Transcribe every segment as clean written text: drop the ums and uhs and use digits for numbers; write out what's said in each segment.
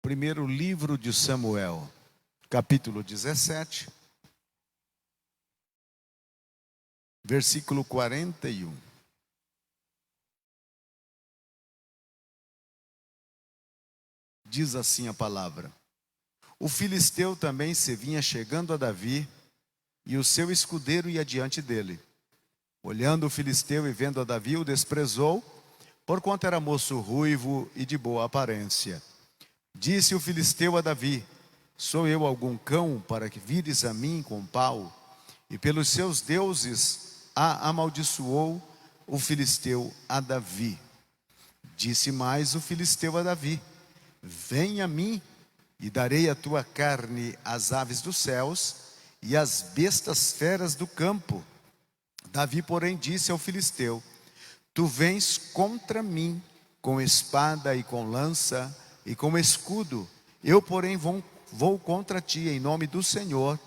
Primeiro livro de Samuel, capítulo 17, versículo 41. Diz assim a palavra: O filisteu também se vinha chegando a Davi, e o seu escudeiro ia diante dele. Olhando o filisteu e vendo a Davi, o desprezou, porquanto era moço ruivo e de boa aparência. Disse o filisteu a Davi: Sou eu algum cão para que vires a mim com pau? E pelos seus deuses amaldiçoou o filisteu a Davi. Disse mais o filisteu a Davi: Vem a mim, e darei a tua carne às aves dos céus e às bestas feras do campo. Davi, porém, disse ao filisteu: Tu vens contra mim com espada e com lança e com escudo. Eu, porém, vou contra ti em nome do Senhor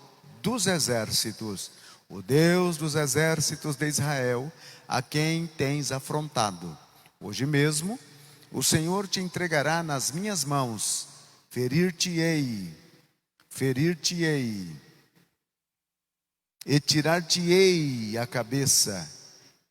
dos exércitos, o Deus dos exércitos de Israel, a quem tens afrontado. Hoje mesmo o Senhor te entregará nas minhas mãos, ferir-te-ei, e tirar-te-ei a cabeça,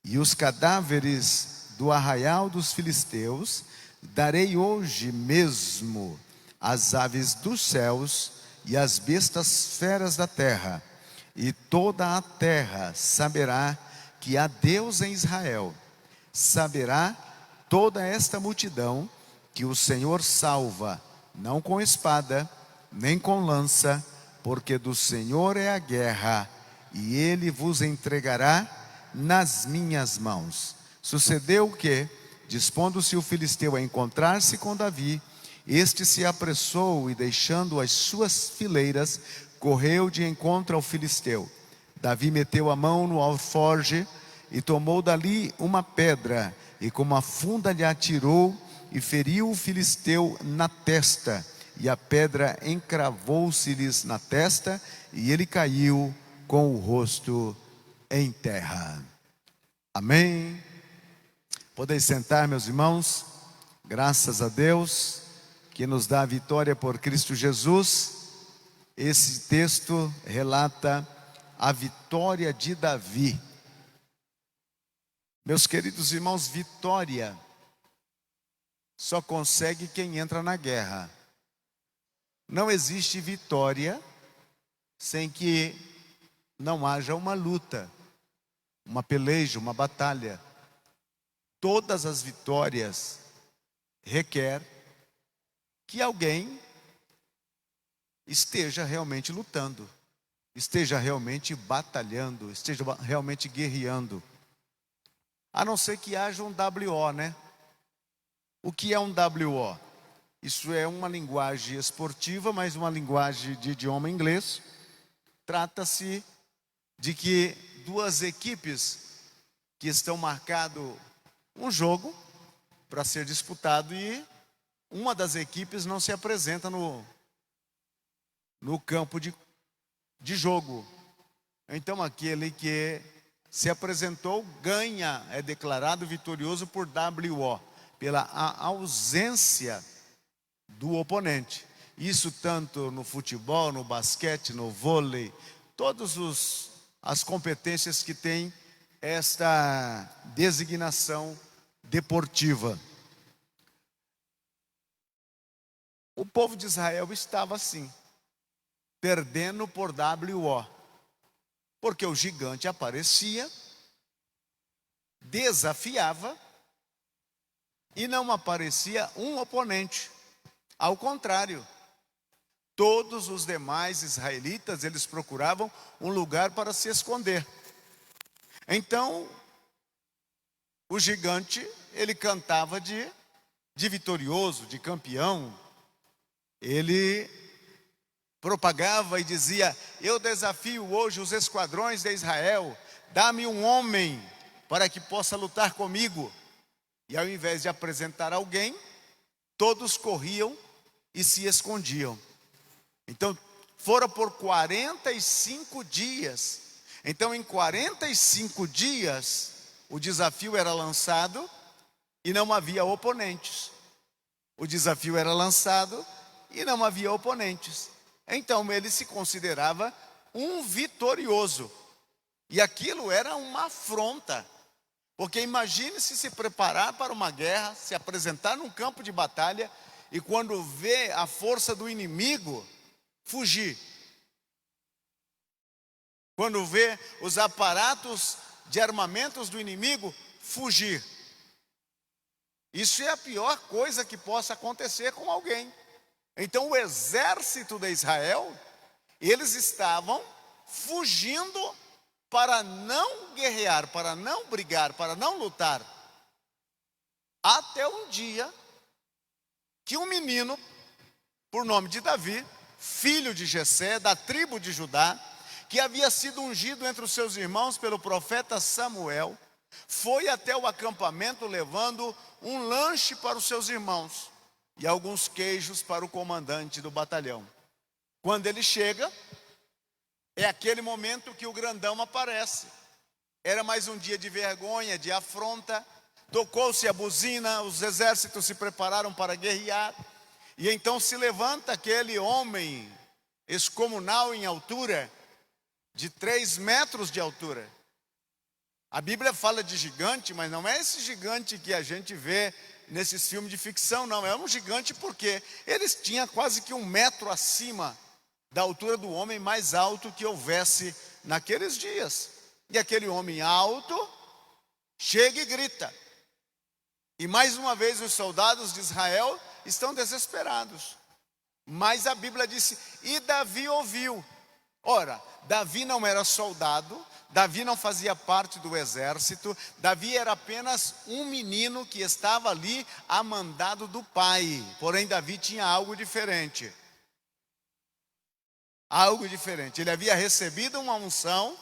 e os cadáveres do arraial dos filisteus darei hoje mesmo às aves dos céus e às bestas feras da terra, e toda a terra saberá que há Deus em Israel. Saberá toda esta multidão que o Senhor salva, não com espada, nem com lança, porque do Senhor é a guerra, e Ele vos entregará nas minhas mãos. Sucedeu que, dispondo-se o filisteu a encontrar-se com Davi, este se apressou e, deixando as suas fileiras, correu de encontro ao filisteu. Davi meteu a mão no alforje e tomou dali uma pedra, e com uma funda lhe atirou e feriu o filisteu na testa, e a pedra encravou-se-lhes na testa, e ele caiu com o rosto em terra. Amém. Podeis sentar, meus irmãos. Graças a Deus que nos dá a vitória por Cristo Jesus. Esse texto relata a vitória de Davi. Meus queridos irmãos, vitória só consegue quem entra na guerra. Não existe vitória sem que não haja uma luta, uma peleja, uma batalha. Todas as vitórias requer que alguém esteja realmente lutando, esteja realmente batalhando, esteja realmente guerreando. A não ser que haja um WO, né? O que é um WO? Isso é uma linguagem esportiva, mas uma linguagem de idioma inglês. Trata-se de que duas equipes que estão marcado um jogo para ser disputado e uma das equipes não se apresenta no campo de jogo. Então aquele que se apresentou ganha, é declarado vitorioso por WO, pela ausência do oponente. Isso tanto no futebol, no basquete, no vôlei, todas as competências que têm esta designação deportiva. O povo de Israel estava assim, perdendo por WO, porque o gigante aparecia, desafiava e não aparecia um oponente. Ao contrário, todos os demais israelitas, eles procuravam um lugar para se esconder. Então, o gigante, ele cantava de vitorioso, de campeão. Ele propagava e dizia: eu desafio hoje os esquadrões de Israel, dá-me um homem para que possa lutar comigo. E ao invés de apresentar alguém, todos corriam e se escondiam. Então, foram por 45 dias. Então, em 45 dias, o desafio era lançado e não havia oponentes. O desafio era lançado e não havia oponentes. Então ele se considerava um vitorioso. E aquilo era uma afronta. Porque imagine se preparar para uma guerra, se apresentar num campo de batalha e quando vê a força do inimigo, fugir. Quando vê os aparatos de armamentos do inimigo, fugir. Isso é a pior coisa que possa acontecer com alguém. Então o exército de Israel, eles estavam fugindo para não guerrear, para não brigar, para não lutar. Até um dia que um menino, por nome de Davi, filho de Jessé, da tribo de Judá, que havia sido ungido entre os seus irmãos pelo profeta Samuel, foi até o acampamento levando um lanche para os seus irmãos e alguns queijos para o comandante do batalhão. Quando ele chega, é aquele momento que o grandão aparece. Era mais um dia de vergonha, de afronta. Tocou-se a buzina, os exércitos se prepararam para guerrear. E então se levanta aquele homem excomunal em altura, de 3 metros de altura. A Bíblia fala de gigante, mas não é esse gigante que a gente vê nesses filmes de ficção, não. É um gigante porque eles tinham quase que 1 metro acima da altura do homem mais alto que houvesse naqueles dias. E aquele homem alto chega e grita. E mais uma vez os soldados de Israel estão desesperados. Mas a Bíblia disse, e Davi ouviu. Ora, Davi não era soldado, Davi não fazia parte do exército, Davi era apenas um menino que estava ali a mandado do pai. Porém, Davi tinha algo diferente. Algo diferente. Ele havia recebido uma unção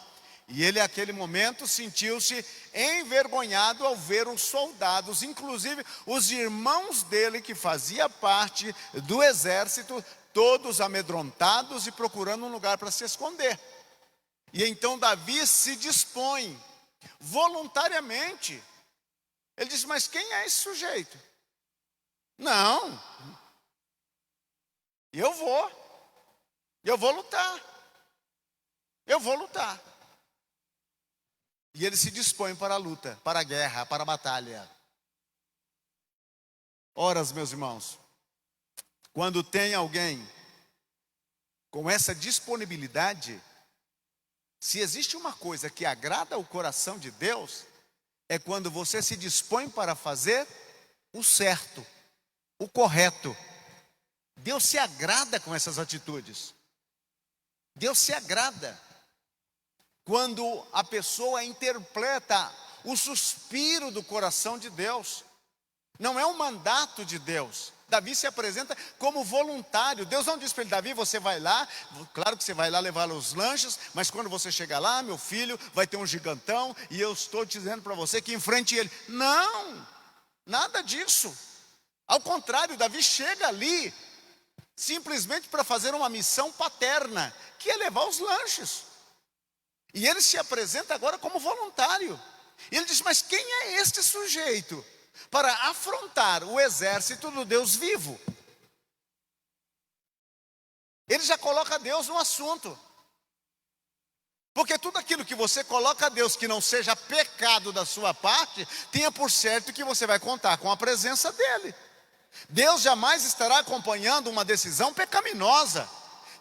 e ele, naquele momento, sentiu-se envergonhado ao ver os soldados, inclusive os irmãos dele, que fazia parte do exército, todos amedrontados e procurando um lugar para se esconder. E então Davi se dispõe, voluntariamente. Ele diz, mas quem é esse sujeito? Não, eu vou lutar, eu vou lutar. E ele se dispõe para a luta, para a guerra, para a batalha. Ora, meus irmãos, quando tem alguém com essa disponibilidade, se existe uma coisa que agrada o coração de Deus, é quando você se dispõe para fazer o certo, o correto. Deus se agrada com essas atitudes. Deus se agrada quando a pessoa interpreta o suspiro do coração de Deus. Não é um mandato de Deus. Davi se apresenta como voluntário. Deus não diz para ele, Davi, você vai lá, claro que você vai lá levar os lanches, mas quando você chegar lá, meu filho, vai ter um gigantão, e eu estou te dizendo para você que enfrente ele. Não, nada disso. Ao contrário, Davi chega ali, simplesmente para fazer uma missão paterna, que é levar os lanches. E ele se apresenta agora como voluntário. E ele diz, mas quem é este sujeito para afrontar o exército do Deus vivo? Ele já coloca Deus no assunto. Porque tudo aquilo que você coloca a Deus que não seja pecado da sua parte, tenha por certo que você vai contar com a presença dele. Deus jamais estará acompanhando uma decisão pecaminosa.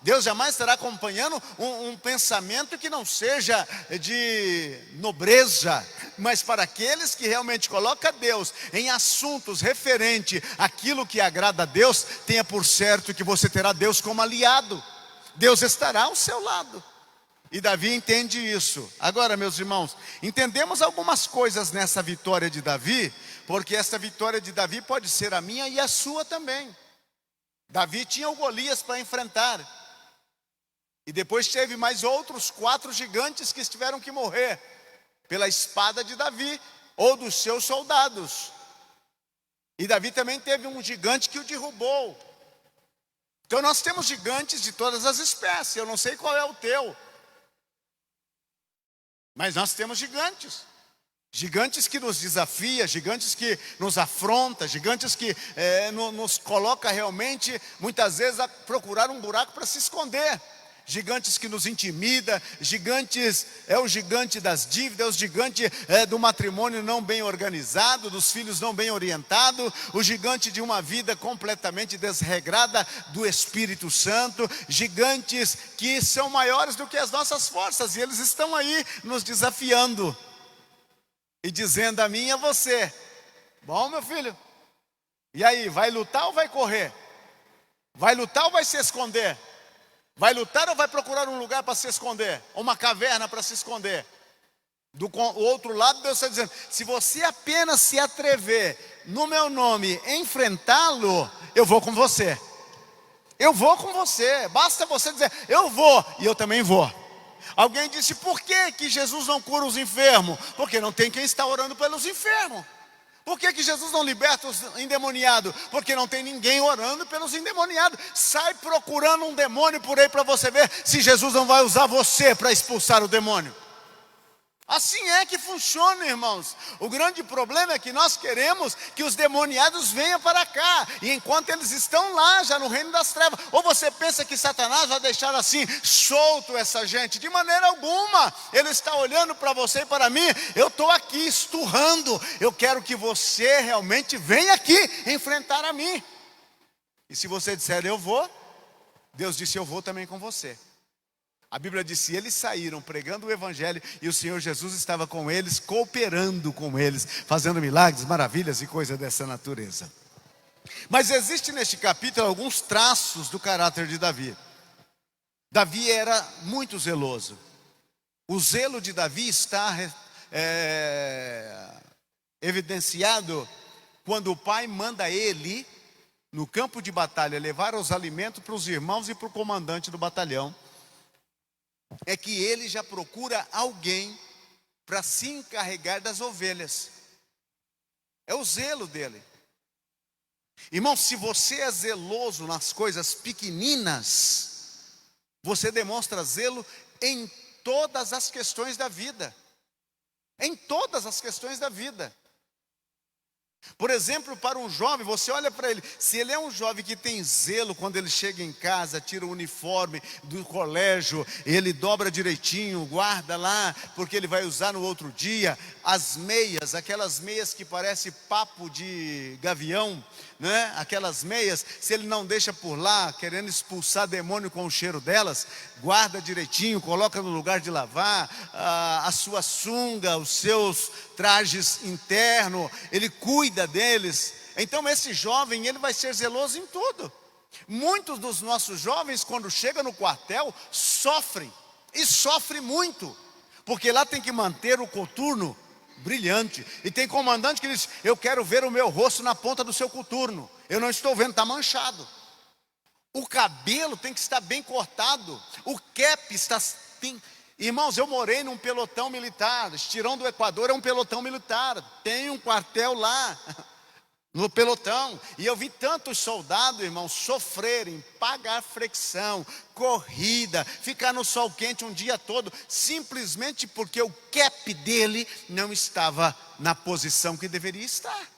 Deus jamais estará acompanhando um pensamento que não seja de nobreza, mas para aqueles que realmente colocam Deus em assuntos referente àquilo que agrada a Deus, tenha por certo que você terá Deus como aliado. Deus estará ao seu lado. E Davi entende isso. Agora, meus irmãos, entendemos algumas coisas nessa vitória de Davi, porque essa vitória de Davi pode ser a minha e a sua também. Davi tinha o Golias para enfrentar. E depois teve mais outros 4 gigantes que tiveram que morrer pela espada de Davi ou dos seus soldados. E Davi também teve um gigante que o derrubou. Então nós temos gigantes de todas as espécies. Eu não sei qual é o teu, mas nós temos gigantes. Gigantes que nos desafia, gigantes que nos afronta, gigantes que nos coloca realmente, muitas vezes, a procurar um buraco para se esconder. Gigantes que nos intimida, gigantes, o gigante das dívidas, o gigante do matrimônio não bem organizado, dos filhos não bem orientados, o gigante de uma vida completamente desregrada do Espírito Santo, gigantes que são maiores do que as nossas forças, e eles estão aí nos desafiando, e dizendo a mim e a você: bom, meu filho, e aí, vai lutar ou vai correr? Vai lutar ou vai se esconder? Vai lutar ou vai procurar um lugar para se esconder? Uma caverna para se esconder? Do outro lado, Deus está dizendo: se você apenas se atrever no meu nome enfrentá-lo, eu vou com você. Eu vou com você. Basta você dizer: eu vou, e eu também vou. Alguém disse: por que Jesus não cura os enfermos? Porque não tem quem está orando pelos enfermos. Por que Jesus não liberta os endemoniados? Porque não tem ninguém orando pelos endemoniados. Sai procurando um demônio por aí para você ver se Jesus não vai usar você para expulsar o demônio. Assim é que funciona, irmãos. O grande problema é que nós queremos que os demoniados venham para cá, e enquanto eles estão lá, já no reino das trevas. Ou você pensa que Satanás vai deixar assim, solto essa gente? De maneira alguma. Ele está olhando para você e para mim. Eu estou aqui esturrando. Eu quero que você realmente venha aqui enfrentar a mim. E se você disser eu vou, Deus disse: eu vou também com você. A Bíblia diz: se eles saíram pregando o Evangelho, e o Senhor Jesus estava com eles, cooperando com eles, fazendo milagres, maravilhas e coisas dessa natureza. Mas existe neste capítulo alguns traços do caráter de Davi. Davi era muito zeloso. O zelo de Davi está evidenciado quando o pai manda ele, no campo de batalha, levar os alimentos para os irmãos e para o comandante do batalhão. É que ele já procura alguém para se encarregar das ovelhas. É o zelo dele. Irmão, se você é zeloso nas coisas pequeninas, você demonstra zelo em todas as questões da vida. Em todas as questões da vida. Por exemplo, para um jovem, você olha para ele, se ele é um jovem que tem zelo, quando ele chega em casa, tira o uniforme do colégio, ele dobra direitinho, guarda lá, porque ele vai usar no outro dia, as meias, aquelas meias que parece papo de gavião, né? Aquelas meias, se ele não deixa por lá, querendo expulsar demônio com o cheiro delas, guarda direitinho, coloca no lugar de lavar, a sua sunga, os seus trajes internos, ele cuida deles. Então esse jovem, ele vai ser zeloso em tudo. Muitos dos nossos jovens, quando chegam no quartel, sofrem, e sofrem muito, porque lá tem que manter o coturno brilhante, e tem comandante que diz: eu quero ver o meu rosto na ponta do seu coturno, eu não estou vendo, está manchado. O cabelo tem que estar bem cortado, o cap está... Irmãos, eu morei num pelotão militar, Estirão do Equador é um pelotão militar, tem um quartel lá, no pelotão, e eu vi tantos soldados, irmãos, sofrerem, pagar fricção, corrida, ficar no sol quente um dia todo, simplesmente porque o cap dele não estava na posição que deveria estar.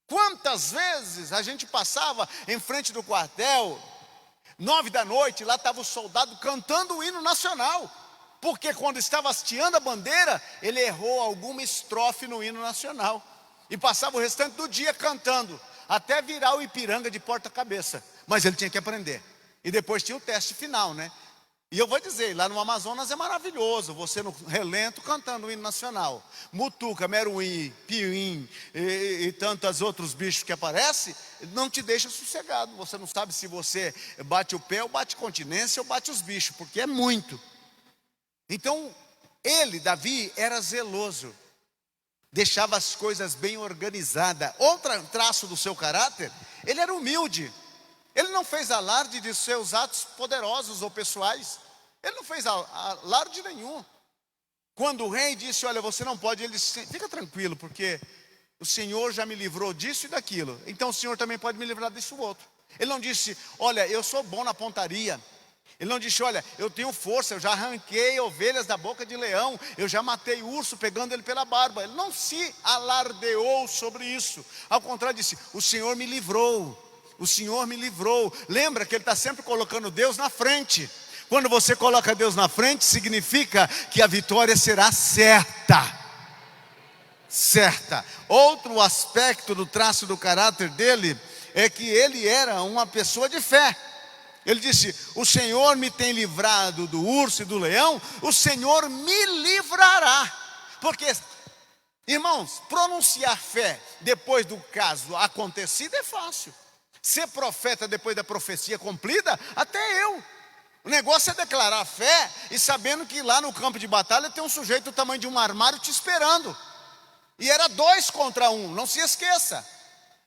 Quantas vezes a gente passava em frente do quartel, 9 da noite, lá estava o soldado cantando o hino nacional, porque quando estava hasteando a bandeira, ele errou alguma estrofe no hino nacional, e passava o restante do dia cantando, até virar o Ipiranga de ponta cabeça, mas ele tinha que aprender, e depois tinha o teste final, né? E eu vou dizer, lá no Amazonas é maravilhoso, você no relento cantando o hino nacional. Mutuca, meruim, piuim e tantos outros bichos que aparecem, não te deixa sossegado. Você não sabe se você bate o pé ou bate continência ou bate os bichos, porque é muito. Então, ele, Davi, era zeloso, deixava as coisas bem organizadas. Outro traço do seu caráter, ele era humilde. Ele não fez alarde de seus atos poderosos ou pessoais. Ele não fez alarde nenhum. Quando o rei disse: olha, você não pode, ele disse: fica tranquilo, porque o Senhor já me livrou disso e daquilo, então o Senhor também pode me livrar disso outro. Ele não disse: olha, eu sou bom na pontaria, Ele não disse, olha, eu tenho força, eu já arranquei ovelhas da boca de leão, eu já matei urso pegando ele pela barba. Ele não se alardeou sobre isso. Ao contrário, disse, o Senhor me livrou. O Senhor me livrou. Lembra que ele está sempre colocando Deus na frente. Quando você coloca Deus na frente, significa que a vitória será certa. Certa. Outro aspecto do traço do caráter dele é que ele era uma pessoa de fé. Ele disse, o Senhor me tem livrado do urso e do leão, o Senhor me livrará. Porque, irmãos, pronunciar fé depois do caso acontecido é fácil. Ser profeta depois da profecia cumprida, até eu. O negócio é declarar fé e sabendo que lá no campo de batalha tem um sujeito do tamanho de um armário te esperando. E era 2 contra 1, não se esqueça.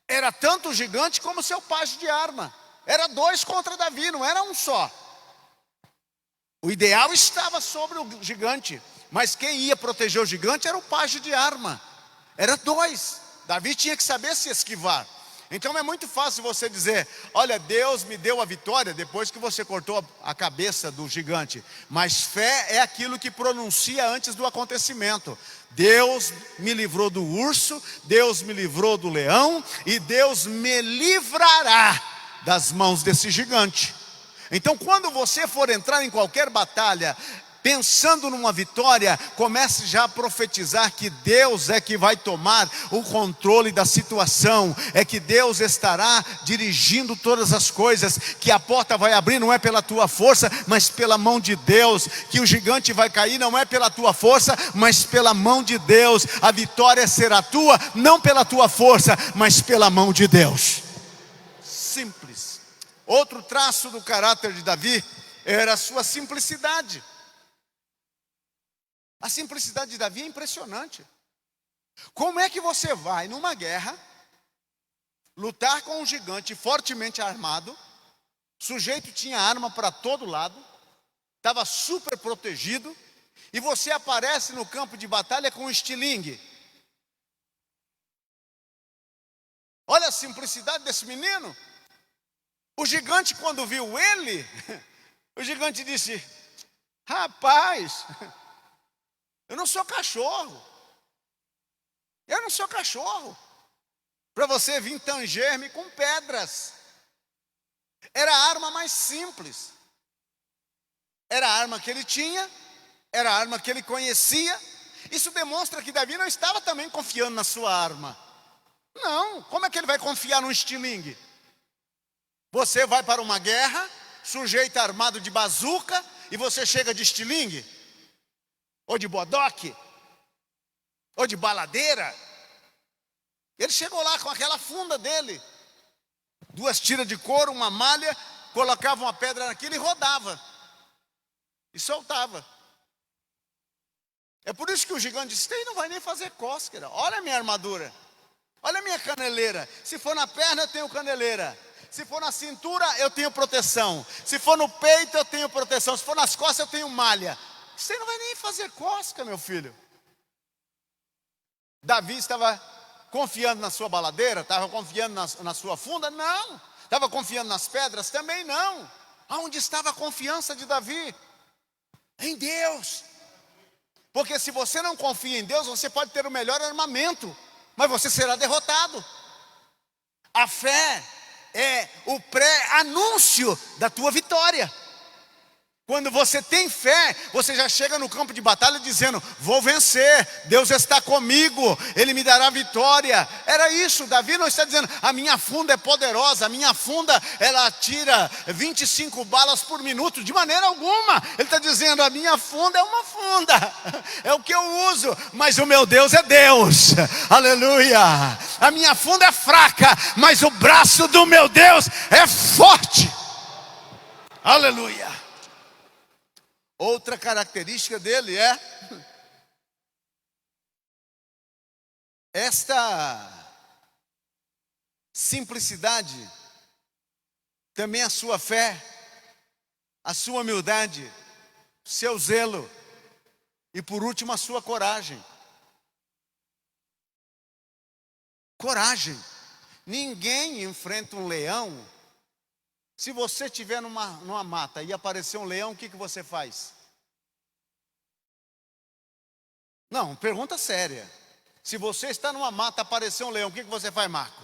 Era tanto o gigante como o seu pajem de arma. Era 2 contra Davi, não era um só. O ideal estava sobre o gigante, mas quem ia proteger o gigante era o pajem de arma. Era 2. Davi tinha que saber se esquivar. Então é muito fácil você dizer, olha, Deus me deu a vitória depois que você cortou a cabeça do gigante. Mas fé é aquilo que pronuncia antes do acontecimento. Deus me livrou do urso, Deus me livrou do leão e Deus me livrará das mãos desse gigante. Então quando você for entrar em qualquer batalha, pensando numa vitória, comece já a profetizar que Deus é que vai tomar o controle da situação, é que Deus estará dirigindo todas as coisas, que a porta vai abrir não é pela tua força, mas pela mão de Deus, que o gigante vai cair não é pela tua força, mas pela mão de Deus, a vitória será tua, não pela tua força, mas pela mão de Deus. Simples. Outro traço do caráter de Davi era a sua simplicidade. A simplicidade de Davi é impressionante. Como é que você vai numa guerra, lutar com um gigante fortemente armado, o sujeito tinha arma para todo lado, estava super protegido, e você aparece no campo de batalha com um estilingue? Olha a simplicidade desse menino. O gigante, quando viu ele, o gigante disse, rapaz, eu não sou cachorro. Eu não sou cachorro. Para você vir tanger-me com pedras. Era a arma mais simples. Era a arma que ele tinha. Era a arma que ele conhecia. Isso demonstra que Davi não estava também confiando na sua arma. Não, como é que ele vai confiar num estilingue? Você vai para uma guerra, sujeito armado de bazuca, e você chega de estilingue? Ou de bodoque, ou de baladeira. Ele chegou lá com aquela funda dele, 2 tiras de couro, uma malha, colocava uma pedra naquilo e rodava, e soltava. É por isso que o gigante disse, não vai nem fazer cósquera. Olha a minha armadura, olha a minha caneleira. Se for na perna eu tenho caneleira, se for na cintura eu tenho proteção, se for no peito eu tenho proteção, se for nas costas eu tenho malha. Você não vai nem fazer cosca, meu filho. Davi estava confiando na sua baladeira? Estava confiando na sua funda? Não. Estava confiando nas pedras? Também não. Aonde estava a confiança de Davi? Em Deus. Porque se você não confia em Deus, você pode ter o melhor armamento, mas você será derrotado. A fé é o pré-anúncio da tua vitória. Quando você tem fé, você já chega no campo de batalha dizendo, vou vencer, Deus está comigo, Ele me dará vitória. Era isso, Davi não está dizendo, a minha funda é poderosa, a minha funda, ela tira 25 balas por minuto, de maneira alguma. Ele está dizendo, a minha funda é uma funda, é o que eu uso, mas o meu Deus é Deus, aleluia. A minha funda é fraca, mas o braço do meu Deus é forte, aleluia. Outra característica dele é esta simplicidade, também a sua fé, a sua humildade, seu zelo e por último a sua coragem. Coragem. Ninguém enfrenta um leão Se você estiver numa mata e aparecer um leão, o que você faz? Não, pergunta séria. Se você está numa mata e aparecer um leão, o que você faz, Marco?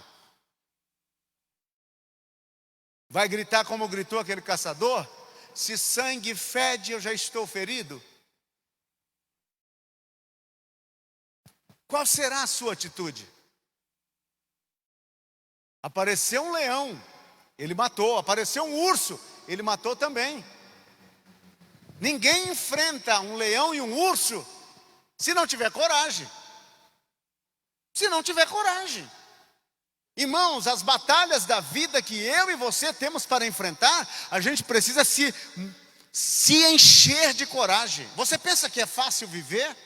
Vai gritar como gritou aquele caçador? Se sangue fede, eu já estou ferido? Qual será a sua atitude? Apareceu um leão, ele matou. Apareceu um urso, ele matou também. Ninguém enfrenta um leão e um urso se não tiver coragem. Se não tiver coragem. Irmãos, as batalhas da vida que eu e você temos para enfrentar, a gente precisa se encher de coragem. Você pensa que é fácil viver?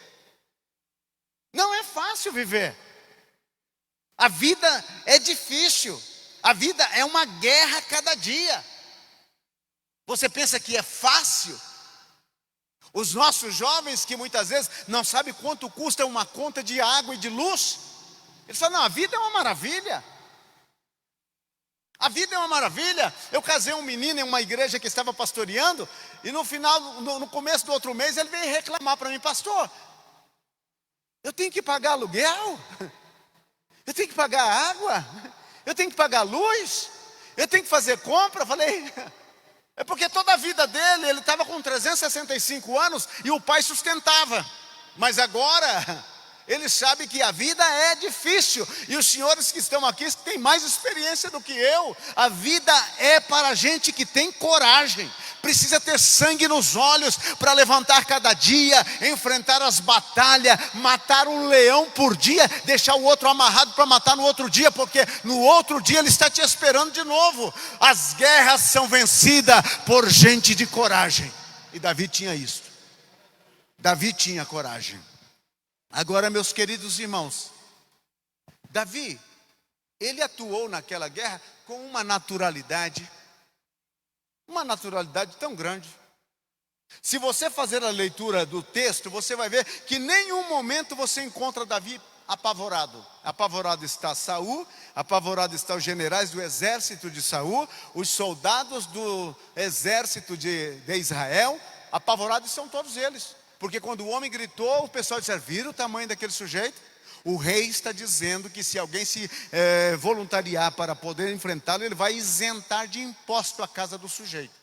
Não é fácil viver. A vida é difícil. A vida é uma guerra a cada dia. Você pensa que é fácil? Os nossos jovens que muitas vezes não sabem quanto custa uma conta de água e de luz, eles falam, não, a vida é uma maravilha. A vida é uma maravilha. Eu casei um menino em uma igreja que estava pastoreando, e no começo do outro mês, ele veio reclamar para mim, pastor, eu tenho que pagar aluguel, eu tenho que pagar água, eu tenho que pagar luz, eu tenho que fazer compra. Eu falei, é porque toda a vida dele, ele estava com 365 anos e o pai sustentava, mas agora ele sabe que a vida é difícil, e os senhores que estão aqui têm mais experiência do que eu. A vida é para gente que tem coragem, precisa ter sangue nos olhos para levantar cada dia, enfrentar as batalhas, matar um leão por dia, deixar o outro amarrado para matar no outro dia, porque no outro dia ele está te esperando de novo. As guerras são vencidas por gente de coragem, e Davi tinha isso. Davi tinha coragem. Agora, meus queridos irmãos, Davi, ele atuou naquela guerra com uma naturalidade tão grande. Se você fazer a leitura do texto, você vai ver que em nenhum momento você encontra Davi apavorado. Apavorado está Saul, apavorado estão os generais do exército de Saul, os soldados do exército de Israel, apavorados são todos eles. Porque quando o homem gritou, o pessoal disse, viram o tamanho daquele sujeito? O rei está dizendo que se alguém se voluntariar para poder enfrentá-lo, ele vai isentar de imposto a casa do sujeito.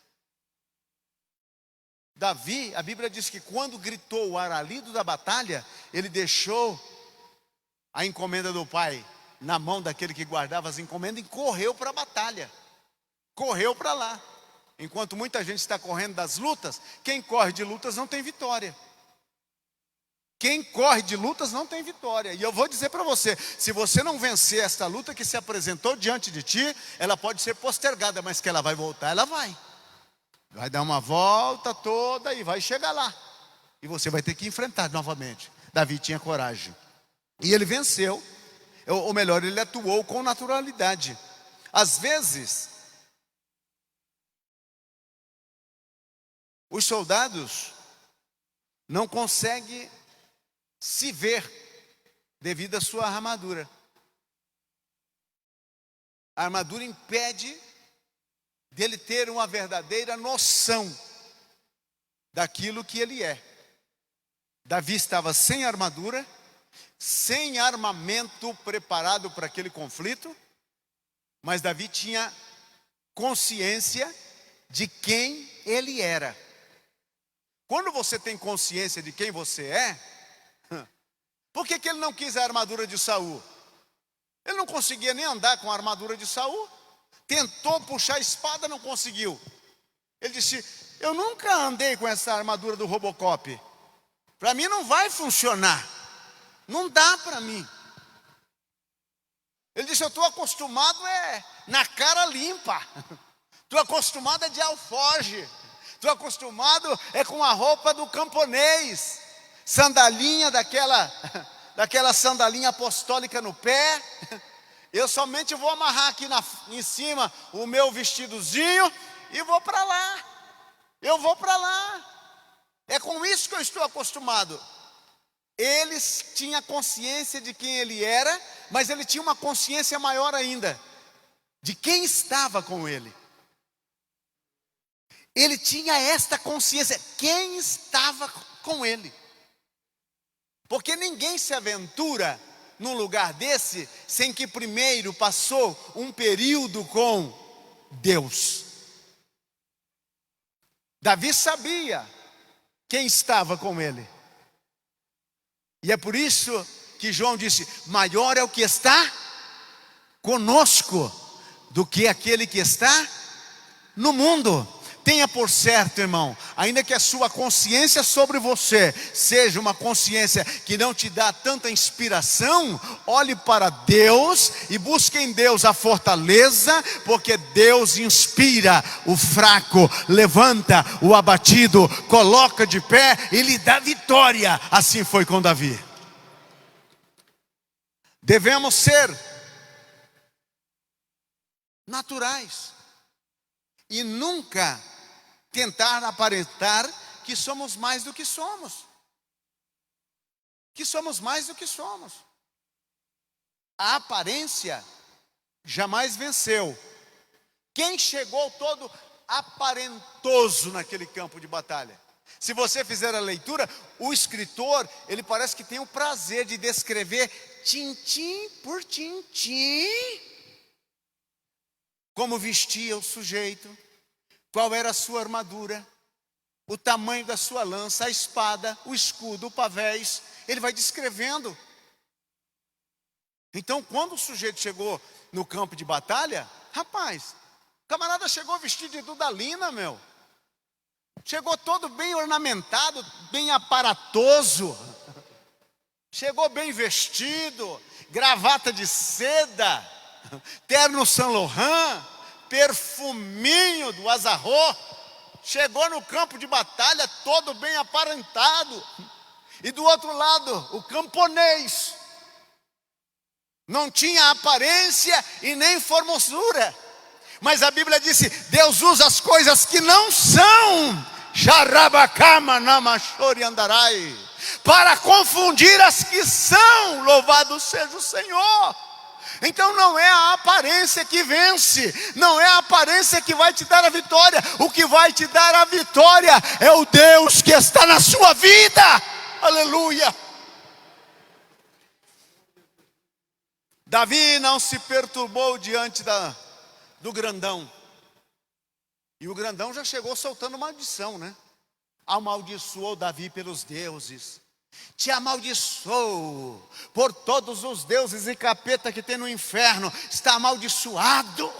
Davi, a Bíblia diz que quando gritou o aralido da batalha, ele deixou a encomenda do pai na mão daquele que guardava as encomendas e correu para a batalha. Correu para lá. Enquanto muita gente está correndo das lutas, quem corre de lutas não tem vitória. Quem corre de lutas não tem vitória. E eu vou dizer para você, se você não vencer esta luta que se apresentou diante de ti, ela pode ser postergada, mas que ela vai voltar, ela vai. Vai dar uma volta toda e vai chegar lá. E você vai ter que enfrentar novamente. Davi tinha coragem. E ele venceu, ou melhor, ele atuou com naturalidade. Às vezes, os soldados não conseguem se ver devido à sua armadura. A armadura impede dele ter uma verdadeira noção daquilo que ele é. Davi estava sem armadura, sem armamento preparado para aquele conflito, mas Davi tinha consciência de quem ele era. Quando você tem consciência de quem você é, por que ele não quis a armadura de Saul? Ele não conseguia nem andar com a armadura de Saul. Tentou puxar a espada, não conseguiu. Ele disse, eu nunca andei com essa armadura do Robocop. Para mim não vai funcionar. Não dá para mim. Ele disse, eu estou acostumado na cara limpa. Estou acostumado de alforge. Estou acostumado com a roupa do camponês. Sandalinha daquela sandalinha apostólica no pé. Eu somente vou amarrar aqui em cima o meu vestidozinho e vou para lá. Eu vou para lá. É com isso que eu estou acostumado. Ele tinha consciência de quem ele era, mas ele tinha uma consciência maior ainda de quem estava com ele. Ele tinha esta consciência, quem estava com ele. Porque ninguém se aventura num lugar desse sem que primeiro passou um período com Deus. Davi sabia quem estava com ele. E é por isso que João disse: maior é o que está conosco do que aquele que está no mundo. Tenha por certo, irmão, ainda que a sua consciência sobre você seja uma consciência que não te dá tanta inspiração, olhe para Deus e busque em Deus a fortaleza, porque Deus inspira o fraco, levanta o abatido, coloca de pé e lhe dá vitória. Assim foi com Davi. Devemos ser naturais e nunca tentar aparentar que somos mais do que somos. Que somos mais do que somos. A aparência jamais venceu. Quem chegou todo aparentoso naquele campo de batalha? Se você fizer a leitura, o escritor, ele parece que tem o prazer de descrever tintim por tintim como vestia o sujeito, qual era a sua armadura, o tamanho da sua lança, a espada, o escudo, o pavés. Ele vai descrevendo. Então, quando o sujeito chegou no campo de batalha, rapaz, o camarada chegou vestido de dudalina, meu. Chegou todo bem ornamentado, bem aparatoso. Chegou bem vestido, gravata de seda, terno Saint Laurent, perfuminho do Azarro. Chegou no campo de batalha todo bem aparentado. E do outro lado, o camponês não tinha aparência e nem formosura. Mas a Bíblia disse: Deus usa as coisas que não são, Xarabacama namachori andarai, para confundir as que são. Louvado seja o Senhor. Então não é a aparência que vence, não é a aparência que vai te dar a vitória. O que vai te dar a vitória é o Deus que está na sua vida. Aleluia. Davi não se perturbou diante do grandão. E o grandão já chegou soltando maldição, né? Amaldiçoou Davi pelos deuses. Te amaldiçoou por todos os deuses e capeta que tem no inferno. Está amaldiçoado.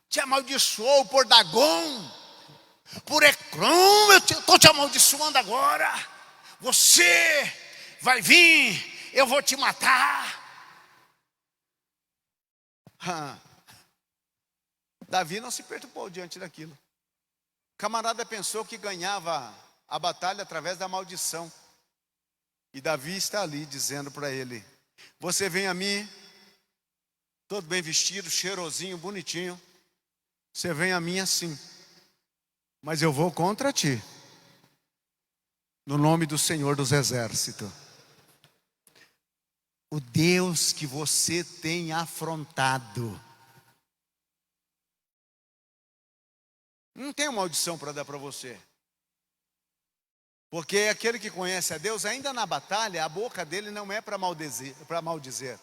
Te amaldiçoou por Dagon, por Ecrom. Eu estou te amaldiçoando agora. Você vai vir, eu vou te matar. Davi não se perturbou diante daquilo. O camarada pensou que ganhava a batalha através da maldição. E Davi está ali dizendo para ele: você vem a mim, todo bem vestido, cheirosinho, bonitinho. Você vem a mim assim, mas eu vou contra ti, no nome do Senhor dos Exércitos. O Deus que você tem afrontado não tem uma maldição para dar para você. Porque aquele que conhece a Deus, ainda na batalha, a boca dele não é para maldizer.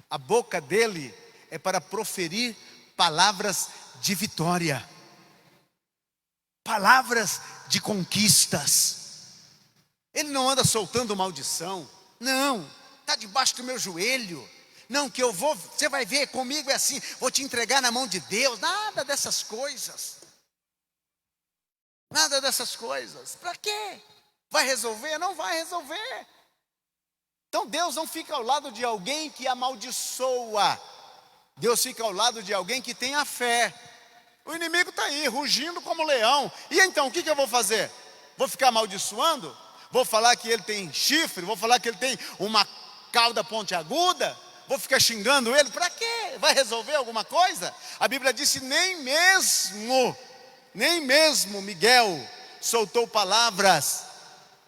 A boca dele é para proferir palavras de vitória. Palavras de conquistas. Ele não anda soltando maldição. Não, está debaixo do meu joelho. Não, que eu vou, você vai ver, comigo é assim, vou te entregar na mão de Deus. Nada dessas coisas. Nada dessas coisas. Para quê? Vai resolver? Não vai resolver. Então Deus não fica ao lado de alguém que amaldiçoa. Deus fica ao lado de alguém que tem a fé. O inimigo está aí, rugindo como leão. E então, o que eu vou fazer? Vou ficar amaldiçoando? Vou falar que ele tem chifre? Vou falar que ele tem uma cauda pontiaguda? Vou ficar xingando ele? Para quê? Vai resolver alguma coisa? A Bíblia disse: nem mesmo Miguel soltou palavras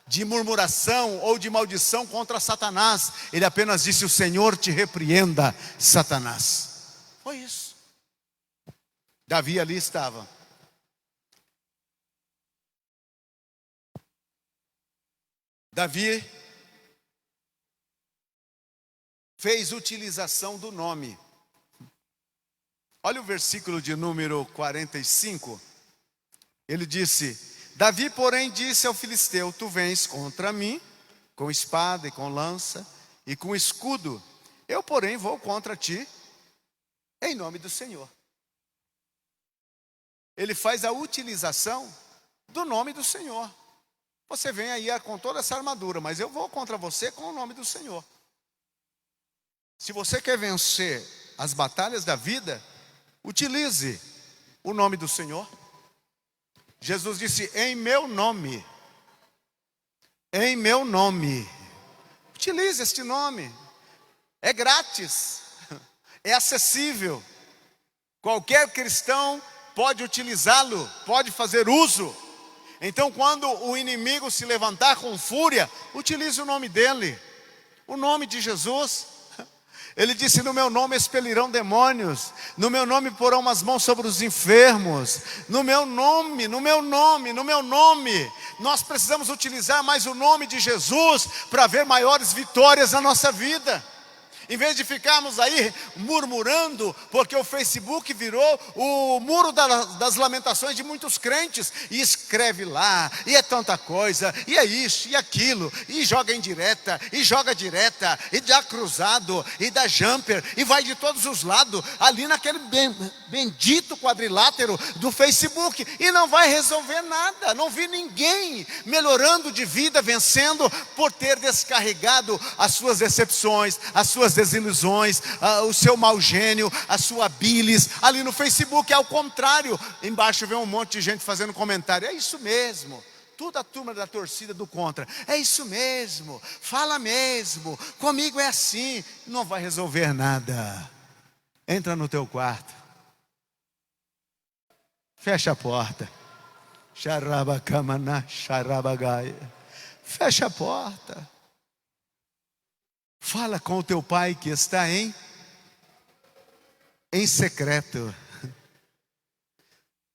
de murmuração ou de maldição contra Satanás. Ele apenas disse: o Senhor te repreenda, Satanás. Foi isso. Davi ali estava, Davi fez utilização do nome. Olha o versículo de número 45. Ele disse: Davi, porém, disse ao filisteu: tu vens contra mim com espada e com lança e com escudo. Eu, porém, vou contra ti em nome do Senhor. Ele faz a utilização do nome do Senhor. Você vem aí com toda essa armadura, mas eu vou contra você com o nome do Senhor. Se você quer vencer as batalhas da vida, utilize o nome do Senhor. Jesus disse: em meu nome. Em meu nome. Utilize este nome. É grátis. É acessível. Qualquer cristão pode utilizá-lo, pode fazer uso. Então, quando o inimigo se levantar com fúria, utilize o nome dele, o nome de Jesus. Ele disse: no meu nome expelirão demônios, no meu nome porão as mãos sobre os enfermos, no meu nome, no meu nome, no meu nome. Nós precisamos utilizar mais o nome de Jesus para ver maiores vitórias na nossa vida. Em vez de ficarmos aí murmurando, porque o Facebook virou o muro das lamentações de muitos crentes, e escreve lá, e é tanta coisa, e é isso, e aquilo, e joga indireta, e joga direta, e dá cruzado, e dá jumper, e vai de todos os lados, ali naquele bendito quadrilátero do Facebook, e não vai resolver nada. Não vi ninguém melhorando de vida, vencendo, por ter descarregado as suas decepções, as suas desilusões, o seu mau gênio, a sua bilis, ali no Facebook. Ao contrário, embaixo vem um monte de gente fazendo comentário: é isso mesmo, toda a turma da torcida do contra, é isso mesmo, fala mesmo, comigo é assim. Não vai resolver nada. Entra no teu quarto, fecha a porta, xarabacamaná, xarabagaia, fecha a porta. Fala com o teu pai que está em secreto.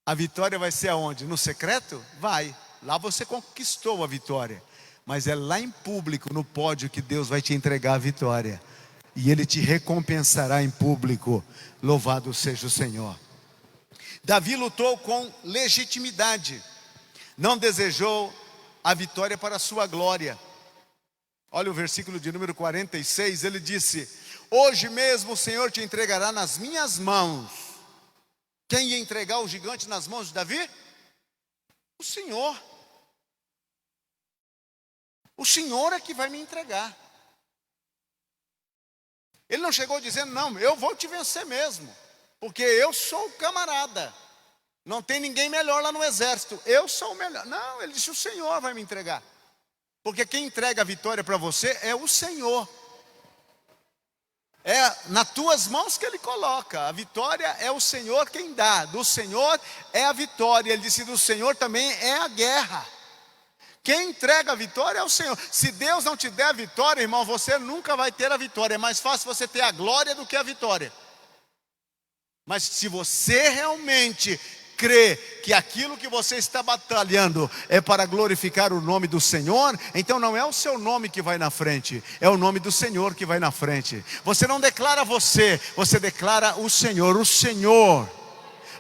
A vitória vai ser aonde? No secreto? Vai. Lá você conquistou a vitória. Mas é lá em público, no pódio, que Deus vai te entregar a vitória. E Ele te recompensará em público. Louvado seja o Senhor. Davi lutou com legitimidade. Não desejou a vitória para a sua glória. Olha o versículo de número 46, ele disse: hoje mesmo o Senhor te entregará nas minhas mãos. Quem ia entregar o gigante nas mãos de Davi? O Senhor. O Senhor é que vai me entregar. Ele não chegou dizendo: não, eu vou te vencer mesmo, porque eu sou o camarada. Não tem ninguém melhor lá no exército, eu sou o melhor. Não, ele disse: o Senhor vai me entregar. Porque quem entrega a vitória para você é o Senhor. É nas tuas mãos que Ele coloca. A vitória é o Senhor quem dá. Do Senhor é a vitória. Ele disse: do Senhor também é a guerra. Quem entrega a vitória é o Senhor. Se Deus não te der a vitória, irmão, você nunca vai ter a vitória. É mais fácil você ter a glória do que a vitória. Mas se você realmente crê que aquilo que você está batalhando é para glorificar o nome do Senhor, então não é o seu nome que vai na frente, é o nome do Senhor que vai na frente. Você não declara você declara o Senhor, o Senhor,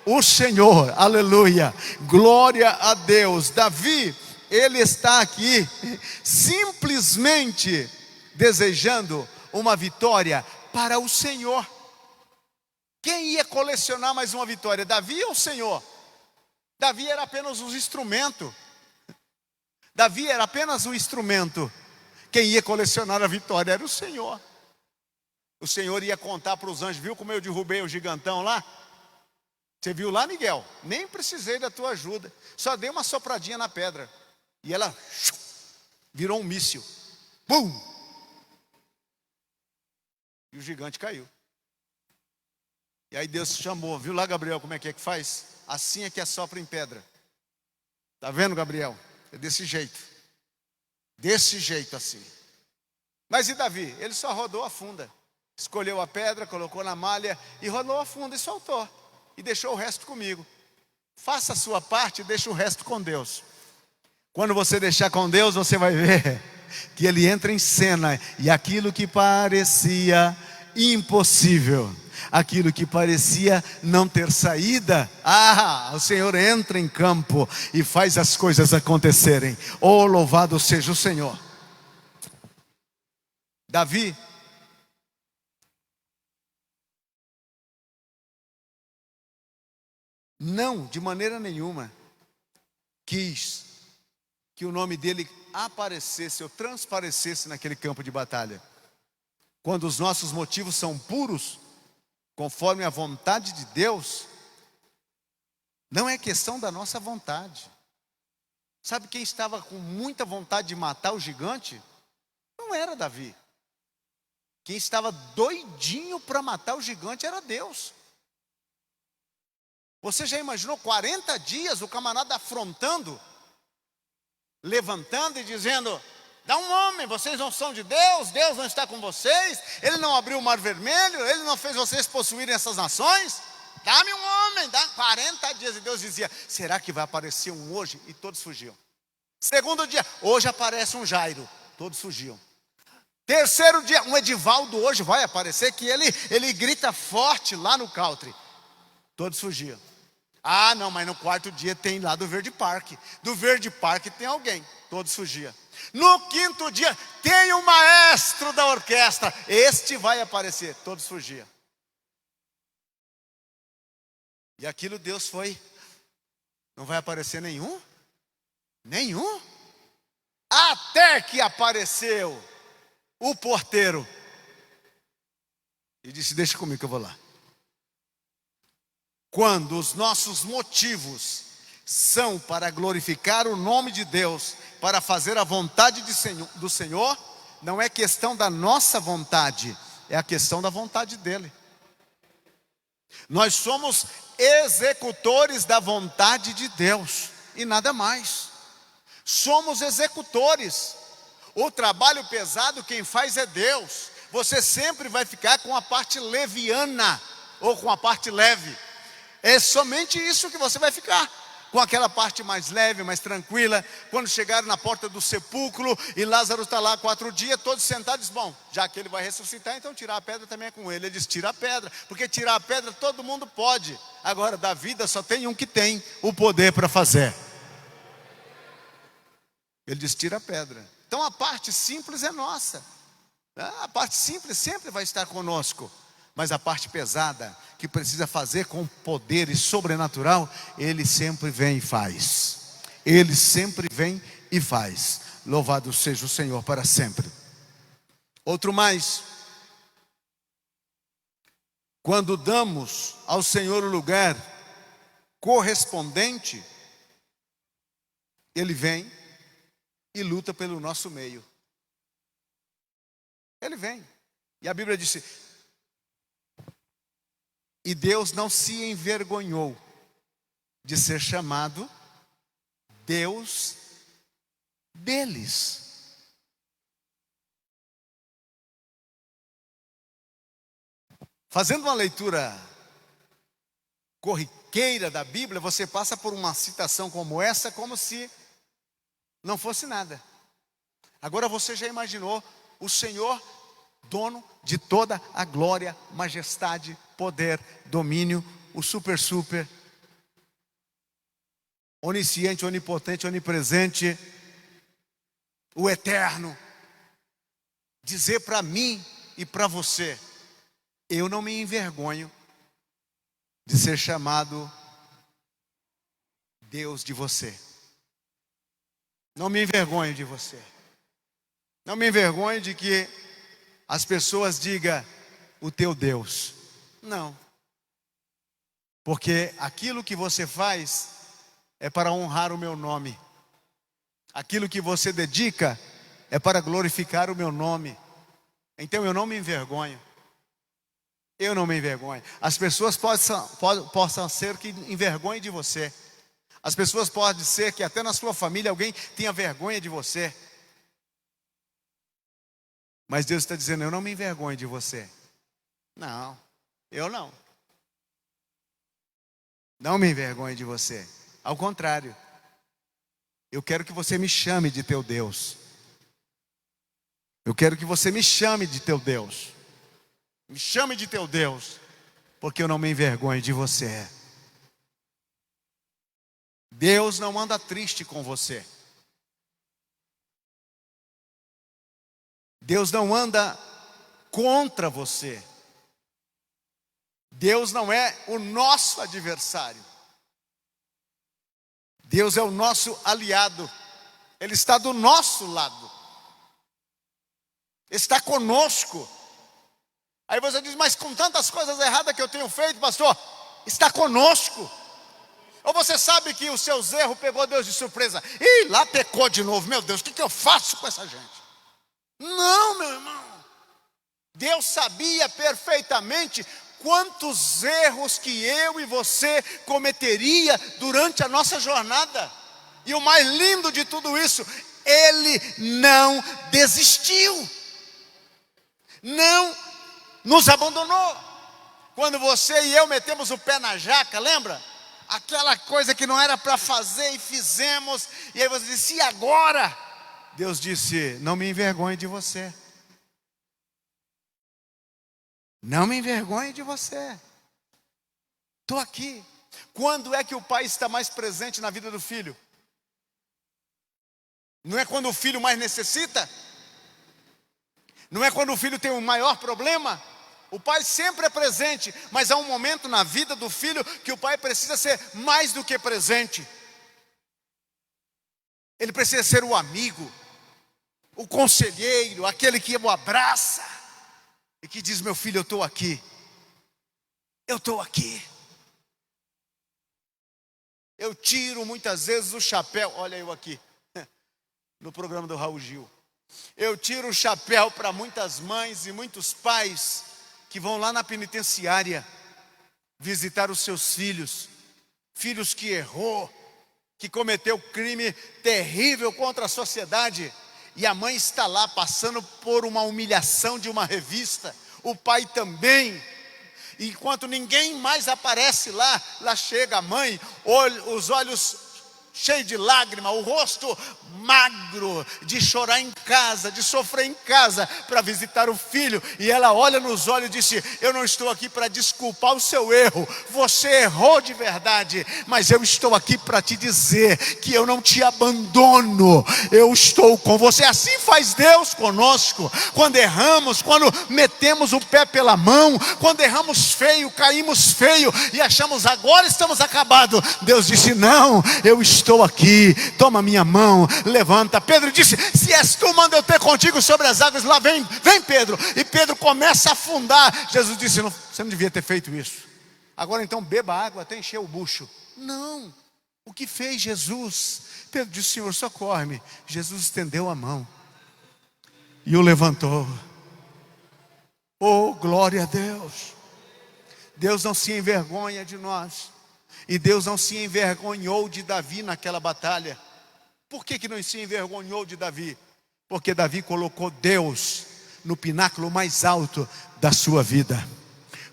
o Senhor, aleluia, glória a Deus. Davi, ele está aqui simplesmente desejando uma vitória para o Senhor. Quem ia colecionar mais uma vitória, Davi ou o Senhor? Davi era apenas um instrumento. Davi era apenas um instrumento. Quem ia colecionar a vitória era o Senhor. O Senhor ia contar para os anjos: viu como eu derrubei o gigantão lá? Você viu lá, Miguel? Nem precisei da tua ajuda, só dei uma sopradinha na pedra e ela virou um míssil. Pum! E o gigante caiu. E aí Deus chamou: viu lá, Gabriel, como é que faz? Assim é que assopra em pedra. Está vendo, Gabriel? É desse jeito. Desse jeito assim. Mas e Davi? Ele só rodou a funda. Escolheu a pedra, colocou na malha e rodou a funda e soltou. E deixou o resto comigo. Faça a sua parte e deixa o resto com Deus. Quando você deixar com Deus, você vai ver que ele entra em cena e aquilo que parecia impossível, aquilo que parecia não ter saída, o Senhor entra em campo e faz as coisas acontecerem. Oh, louvado seja o Senhor. Davi não, de maneira nenhuma, quis que o nome dele aparecesse ou transparecesse naquele campo de batalha. Quando os nossos motivos são puros, conforme a vontade de Deus, não é questão da nossa vontade. Sabe quem estava com muita vontade de matar o gigante? Não era Davi. Quem estava doidinho para matar o gigante era Deus. Você já imaginou 40 dias o camarada afrontando, levantando e dizendo: dá um homem, vocês não são de Deus, Deus não está com vocês, Ele não abriu o mar vermelho, Ele não fez vocês possuírem essas nações, dá-me um homem, dá 40 dias, e Deus dizia: será que vai aparecer um hoje? E todos fugiam. Segundo dia, hoje aparece um Jairo, todos fugiam. Terceiro dia, um Edivaldo hoje vai aparecer, que ele grita forte lá no country, todos fugiam. Não, mas no quarto dia tem lá do Verde Parque. Do Verde Parque tem alguém, todos fugiam. No quinto dia tem o maestro da orquestra, este vai aparecer, todos fugiam. E aquilo Deus foi: não vai aparecer nenhum? Nenhum? Até que apareceu o porteiro e disse: deixa comigo que eu vou lá. Quando os nossos motivos são para glorificar o nome de Deus, para fazer a vontade do Senhor, não é questão da nossa vontade, é a questão da vontade dEle. Nós somos executores da vontade de Deus e nada mais. Somos executores. O trabalho pesado quem faz é Deus. Você sempre vai ficar com a parte leviana ou com a parte leve. É somente isso que você vai ficar, com aquela parte mais leve, mais tranquila. Quando chegaram na porta do sepulcro e Lázaro está lá 4 dias, todos sentados, bom, já que ele vai ressuscitar, então tirar a pedra também é com ele. Ele diz: tira a pedra, porque tirar a pedra todo mundo pode. Agora, da vida só tem um que tem o poder para fazer. Ele diz: tira a pedra. Então a parte simples é nossa. A parte simples sempre vai estar conosco. Mas a parte pesada, que precisa fazer com poder e sobrenatural, Ele sempre vem e faz. Ele sempre vem e faz. Louvado seja o Senhor para sempre. Outro mais. Quando damos ao Senhor o lugar correspondente, Ele vem e luta pelo nosso meio. Ele vem. E a Bíblia disse: e Deus não se envergonhou de ser chamado Deus deles. Fazendo uma leitura corriqueira da Bíblia, você passa por uma citação como essa, como se não fosse nada. Agora você já imaginou o Senhor, dono de toda a glória, majestade, poder, domínio, o super, onisciente, onipotente, onipresente, o eterno, dizer para mim e para você: eu não me envergonho de ser chamado Deus de você. Não me envergonho de você. Não me envergonho de que as pessoas digam o teu Deus. Não. Porque aquilo que você faz é para honrar o meu nome. Aquilo que você dedica é para glorificar o meu nome. Então eu não me envergonho. Eu não me envergonho. As pessoas possam ser que envergonhem de você. As pessoas podem ser que até na sua família alguém tenha vergonha de você. Mas Deus está dizendo: eu não me envergonho de você. Não, eu não. Não me envergonhe de você. Ao contrário, eu quero que você me chame de teu Deus. Eu quero que você me chame de teu Deus. Me chame de teu Deus, porque eu não me envergonho de você. Deus não anda triste com você. Deus não anda contra você. Deus não é o nosso adversário. Deus é o nosso aliado. Ele está do nosso lado. Está conosco. Aí você diz, mas com tantas coisas erradas que eu tenho feito, pastor, está conosco. Ou você sabe que os seus erros pegou Deus de surpresa. Ih, lá pecou de novo, meu Deus, o que eu faço com essa gente? Não, meu irmão. Deus sabia perfeitamente quantos erros que eu e você cometeria durante a nossa jornada. E o mais lindo de tudo isso, Ele não desistiu. Não nos abandonou. Quando você e eu metemos o pé na jaca, lembra? Aquela coisa que não era para fazer e fizemos. E aí você disse, e agora? Deus disse, não me envergonhe de você. Não me envergonhe de você. Estou aqui. Quando é que o pai está mais presente na vida do filho? Não é quando o filho mais necessita? Não é quando o filho tem o maior problema? O pai sempre é presente, mas há um momento na vida do filho que o pai precisa ser mais do que presente. Ele precisa ser o amigo, o conselheiro, aquele que o abraça e que diz, meu filho, eu estou aqui. Eu estou aqui. Eu tiro muitas vezes o chapéu, olha eu aqui, no programa do Raul Gil. Eu tiro o chapéu para muitas mães e muitos pais que vão lá na penitenciária visitar os seus filhos. Filhos que errou, que cometeu crime terrível contra a sociedade. E a mãe está lá passando por uma humilhação de uma revista. O pai também. Enquanto ninguém mais aparece lá, lá chega a mãe, os olhos cheios de lágrima, o rosto magro, de chorar em casa, de sofrer em casa, para visitar o filho. E ela olha nos olhos e disse, eu não estou aqui para desculpar o seu erro, você errou de verdade, mas eu estou aqui para te dizer que eu não te abandono, eu estou com você. Assim faz Deus conosco, quando erramos, quando metemos o pé pela mão, quando erramos feio, caímos feio, e achamos agora estamos acabados. Deus disse, não, eu estou aqui, toma minha mão, levanta. Pedro disse, se és tu, manda eu ter contigo sobre as águas. Lá vem Pedro, e Pedro começa a afundar. Jesus disse, não, você não devia ter feito isso. Agora então beba água até encher o bucho. Não, o que fez Jesus? Pedro disse, Senhor, socorre-me. Jesus estendeu a mão e o levantou. Oh, glória a Deus. Deus não se envergonha de nós. E Deus não se envergonhou de Davi naquela batalha. Por que não se envergonhou de Davi? Porque Davi colocou Deus no pináculo mais alto da sua vida.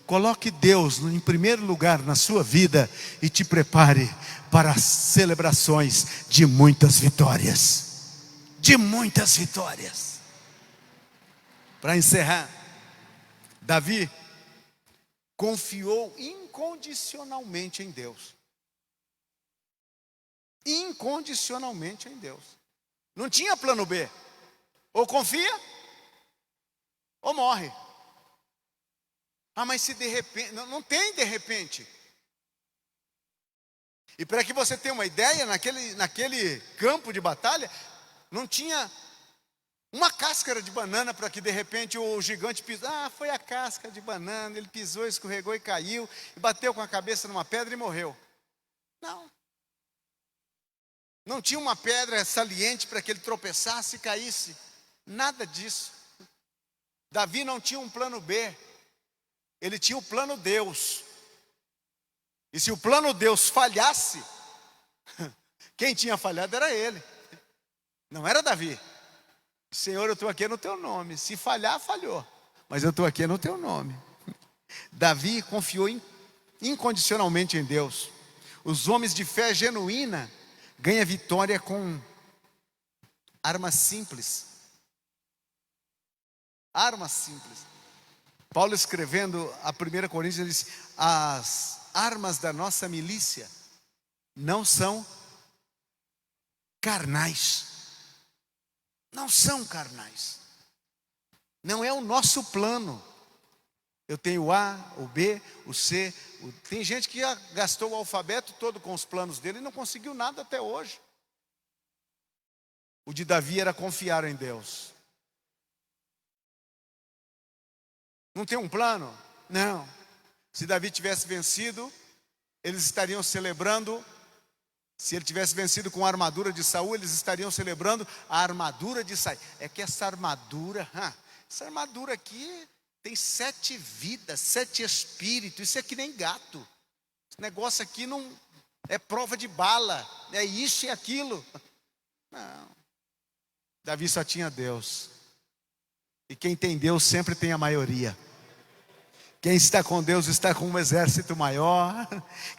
Coloque Deus em primeiro lugar na sua vida e te prepare para as celebrações de muitas vitórias. De muitas vitórias. Para encerrar, Davi confiou incondicionalmente em Deus. Incondicionalmente em Deus. Não tinha plano B. Ou confia, ou morre. Ah, mas se de repente... Não tem de repente. E para que você tenha uma ideia, naquele campo de batalha, não tinha uma cáscara de banana para que de repente o gigante pisou. Ah, foi a casca de banana, ele pisou, escorregou e caiu, e bateu com a cabeça numa pedra e morreu. Não. Não tinha uma pedra saliente para que ele tropeçasse e caísse. Nada disso. Davi não tinha um plano B. Ele tinha o plano Deus. E se o plano Deus falhasse, quem tinha falhado era ele. Não era Davi. Senhor, eu estou aqui no teu nome. Se falhar, falhou. Mas eu estou aqui no teu nome. Davi confiou incondicionalmente em Deus. Os homens de fé genuína ganham vitória com armas simples. Armas simples. Paulo escrevendo a 1 Coríntios, ele diz: as armas da nossa milícia não são carnais. Não são carnais. Não é o nosso plano. Eu tenho o A, o B, o C. Tem gente que já gastou o alfabeto todo com os planos dele e não conseguiu nada até hoje. O de Davi era confiar em Deus. Não tem um plano? Não. Se Davi tivesse vencido, eles estariam celebrando. Se ele tivesse vencido com a armadura de Saul, eles estariam celebrando a armadura de Saul. É que essa armadura aqui tem 7 vidas, 7 espíritos. Isso é que nem gato. Esse negócio aqui não é prova de bala. É isso e aquilo. Não. Davi só tinha Deus. E quem tem Deus sempre tem a maioria. Quem está com Deus está com um exército maior.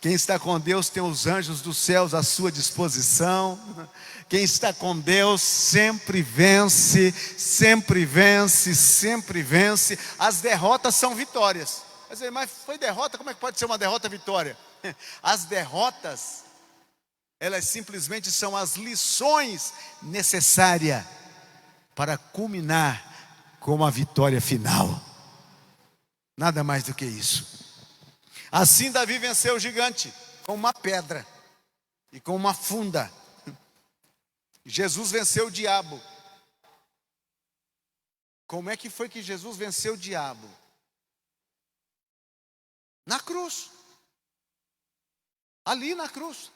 Quem está com Deus tem os anjos dos céus à sua disposição. Quem está com Deus sempre vence, sempre vence, sempre vence. As derrotas são vitórias. Mas foi derrota? Como é que pode ser uma derrota vitória? As derrotas, elas simplesmente são as lições necessárias para culminar com uma vitória final. Nada mais do que isso. Assim Davi venceu o gigante com uma pedra e com uma funda. Jesus venceu o diabo. Como é que foi que Jesus venceu o diabo? Na cruz. Ali na cruz.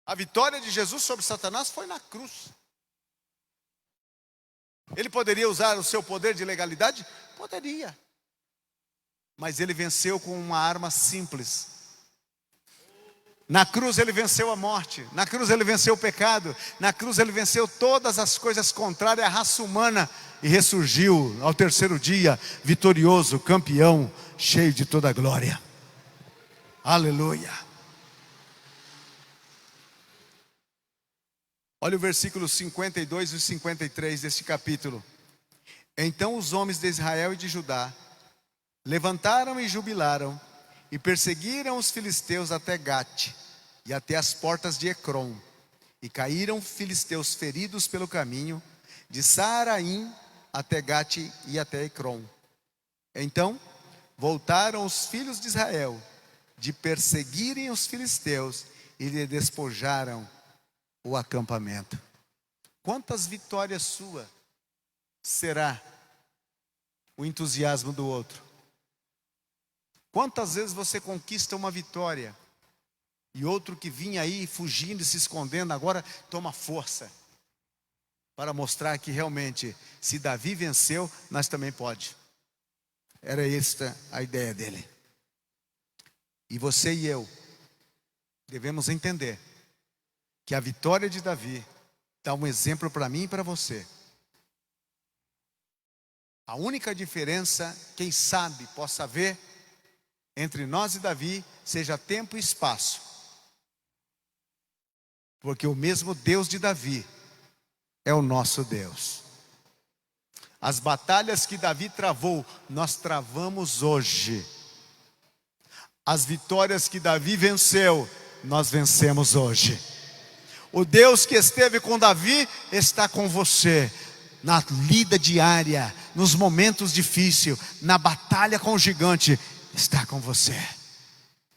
A vitória de Jesus sobre Satanás foi na cruz. Ele poderia usar o seu poder de legalidade? Poderia. Mas ele venceu com uma arma simples. Na cruz ele venceu a morte. Na cruz ele venceu o pecado. Na cruz ele venceu todas as coisas contrárias à raça humana. E ressurgiu ao 3º dia, vitorioso, campeão, cheio de toda a glória. Aleluia. Olha o versículo 52 e 53 deste capítulo. Então os homens de Israel e de Judá levantaram e jubilaram e perseguiram os filisteus até Gate e até as portas de Ecrom. E caíram filisteus feridos pelo caminho de Saaraim até Gate e até Ecrom. Então voltaram os filhos de Israel de perseguirem os filisteus e lhe despojaram o acampamento. Quantas vitórias sua será o entusiasmo do outro? Quantas vezes você conquista uma vitória e outro que vinha aí fugindo e se escondendo agora toma força para mostrar que realmente, se Davi venceu, nós também pode. Era esta a ideia dele. E você e eu devemos entender que a vitória de Davi dá um exemplo para mim e para você. A única diferença, quem sabe possa haver entre nós e Davi, seja tempo e espaço. Porque o mesmo Deus de Davi é o nosso Deus. As batalhas que Davi travou, nós travamos hoje. As vitórias que Davi venceu, nós vencemos hoje. O Deus que esteve com Davi está com você. Na lida diária, nos momentos difíceis, na batalha com o gigante, está com você.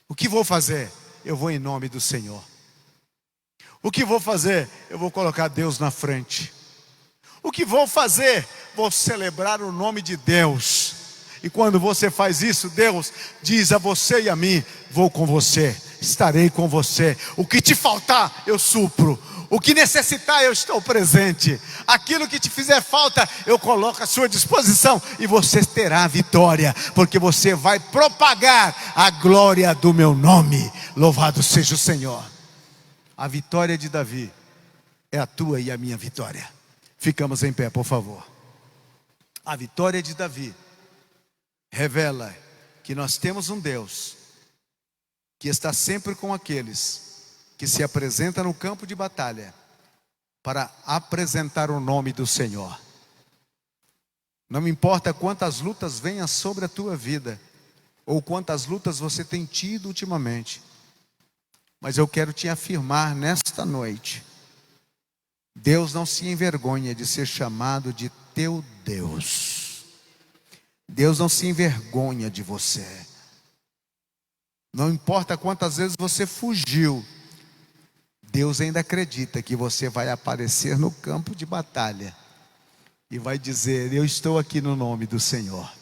O que vou fazer? Eu vou em nome do Senhor. O que vou fazer? Eu vou colocar Deus na frente. O que vou fazer? Vou celebrar o nome de Deus. E quando você faz isso, Deus diz a você e a mim: vou com você, estarei com você. O que te faltar, eu supro. O que necessitar, eu estou presente. Aquilo que te fizer falta, eu coloco à sua disposição. E você terá vitória, porque você vai propagar a glória do meu nome. Louvado seja o Senhor. A vitória de Davi é a tua e a minha vitória. Ficamos em pé, por favor. A vitória de Davi revela que nós temos um Deus que está sempre com aqueles que se apresenta no campo de batalha para apresentar o nome do Senhor. Não importa quantas lutas venham sobre a tua vida, ou quantas lutas você tem tido ultimamente, mas eu quero te afirmar nesta noite: Deus não se envergonha de ser chamado de teu Deus. Deus não se envergonha de você. Não importa quantas vezes você fugiu, Deus ainda acredita que você vai aparecer no campo de batalha e vai dizer: eu estou aqui no nome do Senhor.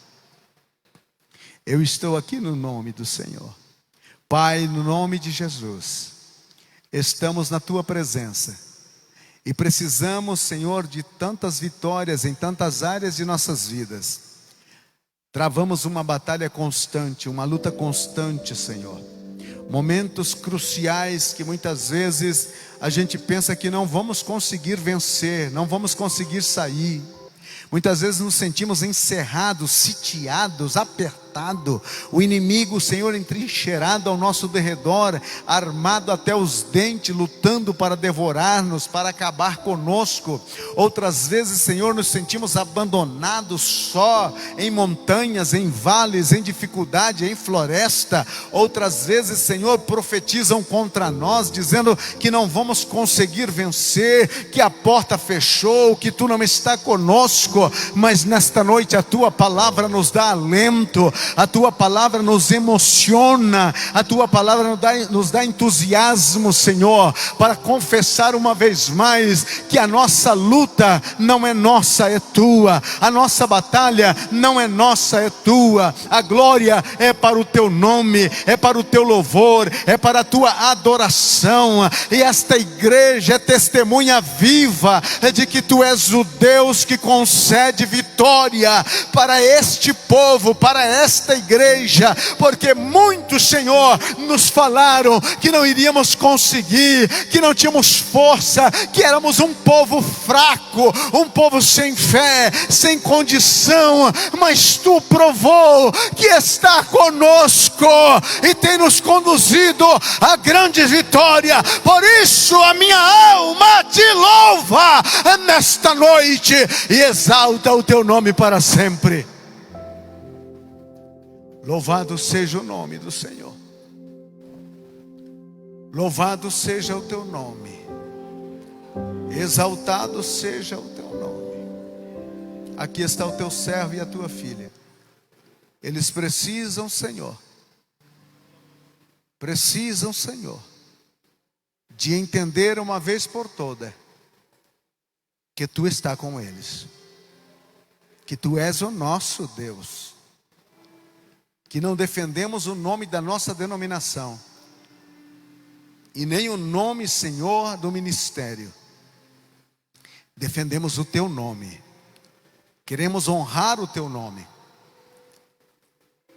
Eu estou aqui no nome do Senhor. Pai, no nome de Jesus, estamos na tua presença e precisamos, Senhor, de tantas vitórias em tantas áreas de nossas vidas. Travamos uma batalha constante, uma luta constante, Senhor. Momentos cruciais que muitas vezes a gente pensa que não vamos conseguir vencer, não vamos conseguir sair. Muitas vezes nos sentimos encerrados, sitiados, apertados. O inimigo, Senhor, entrincheirado ao nosso derredor, armado até os dentes, lutando para devorar-nos, para acabar conosco. Outras vezes, Senhor, nos sentimos abandonados, só em montanhas, em vales, em dificuldade, em floresta. Outras vezes, Senhor, profetizam contra nós, dizendo que não vamos conseguir vencer, que a porta fechou, que tu não está conosco. Mas nesta noite a tua palavra nos dá alento, a tua palavra nos emociona, a tua palavra nos dá entusiasmo, Senhor, para confessar uma vez mais que a nossa luta não é nossa, é tua. A nossa batalha não é nossa, é tua. A glória é para o teu nome, é para o teu louvor, é para a tua adoração. E esta igreja é testemunha viva de que tu és o Deus que concede vitória para este povo, para esta igreja, porque muitos, Senhor, nos falaram que não iríamos conseguir, que não tínhamos força, que éramos um povo fraco, um povo sem fé, sem condição, mas tu provou que está conosco e tem nos conduzido a grande vitória. Por isso a minha alma te louva nesta noite e exalta o teu nome para sempre. Louvado seja o nome do Senhor. Louvado seja o teu nome. Exaltado seja o teu nome. Aqui está o teu servo e a tua filha. Eles precisam, Senhor, de entender uma vez por toda que tu está com eles, que tu és o nosso Deus, que não defendemos o nome da nossa denominação e nem o nome, Senhor, do ministério. Defendemos o teu nome, queremos honrar o teu nome,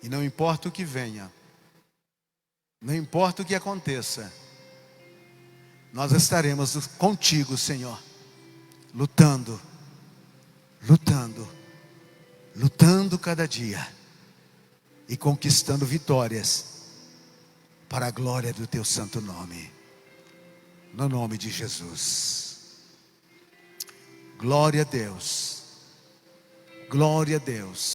e não importa o que venha, não importa o que aconteça, nós estaremos contigo, Senhor, lutando cada dia e conquistando vitórias para a glória do teu santo nome, no nome de Jesus. Glória a Deus, glória a Deus.